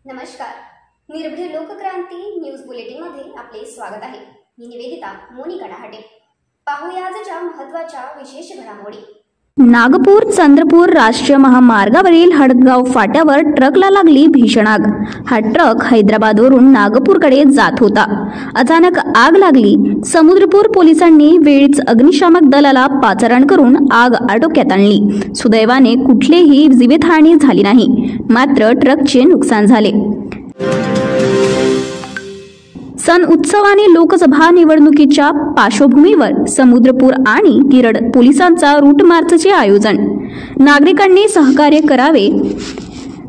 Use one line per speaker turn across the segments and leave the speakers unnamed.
नमस्कार, निर्भय लोकक्रांती news bulletin मध्ये आपले स्वागत आहे। मी निवेदिता मोनिका डहाटे। पाहूया आजच्या महत्त्वाच्या विशेष घडामोडी।
नागपूर चंद्रपूर राष्ट्रीय महामार्गावरील हडदगाव फाट्यावर ट्रकला लागली भीषण आग। हा ट्रक हैदराबादवरून नागपूरकडे जात होता। अचानक आग लागली। समुद्रपूर पोलिसांनी वेळीच अग्निशामक दलाला पाचारण करून आग आटोक्यात आणली। सुदैवाने कुठलीही जीवितहानी झाली नाही, मात्र ट्रकचे नुकसान झाले। सण उत्सव आणि लोकसभा निवडणुकीच्या पार्श्वभूमीवर समुद्रपूर आणि गिरड पोलिसांचा रूट मार्चचे आयोजन। नागरिकांनी सहकार्य करावे।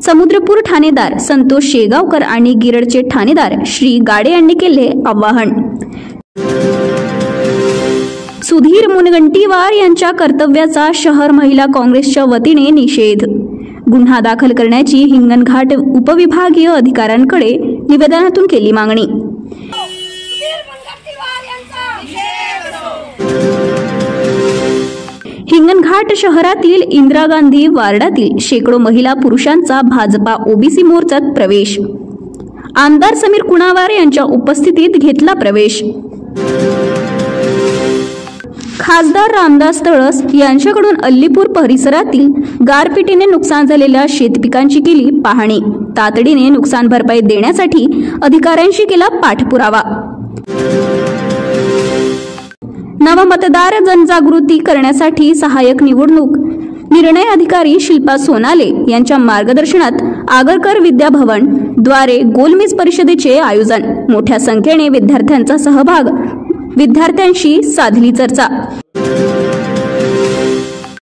समुद्रपूर ठाणेदार संतोष शेगावकर आणि गिरडचे ठाणेदार श्री गाडे यांनी केले आवाहन। सुधीर मुनगंटीवार यांच्या कर्तव्याचा शहर महिला काँग्रेसच्या वतीने निषेध। गुन्हा दाखल करण्याची हिंगणघाट उपविभागीय अधिकाऱ्यांकडे निवेदनातून केली मागणी। हिंगणघाट शहरातील इंदिरा गांधी वार्डातील शेकडो महिला पुरुषांचा भाजपा ओबीसी मोर्चात प्रवेश। आमदार समीर कुणावार यांच्या उपस्थितीत घेतला प्रवेश। खासदार रामदास तळस यांच्याकडून अल्लीपूर परिसरातील गारपिटीने नुकसान झालेल्या शेतपिकांची केली पाहणी। तातडीने नुकसान भरपाई देण्यासाठी अधिकाऱ्यांशी केला पाठपुरावा। नवमतदार जनजागृती करण्यासाठी सहाय्यक निवडणूक निर्णय अधिकारी शिल्पा सोनाले यांच्या मार्गदर्शनात आगरकर विद्याभवन द्वारे गोलमेज परिषदेचे आयोजन। मोठ्या संख्येने विद्यार्थ्यांचा सहभाग। विद्यार्थ्यांशी साधली चर्चा।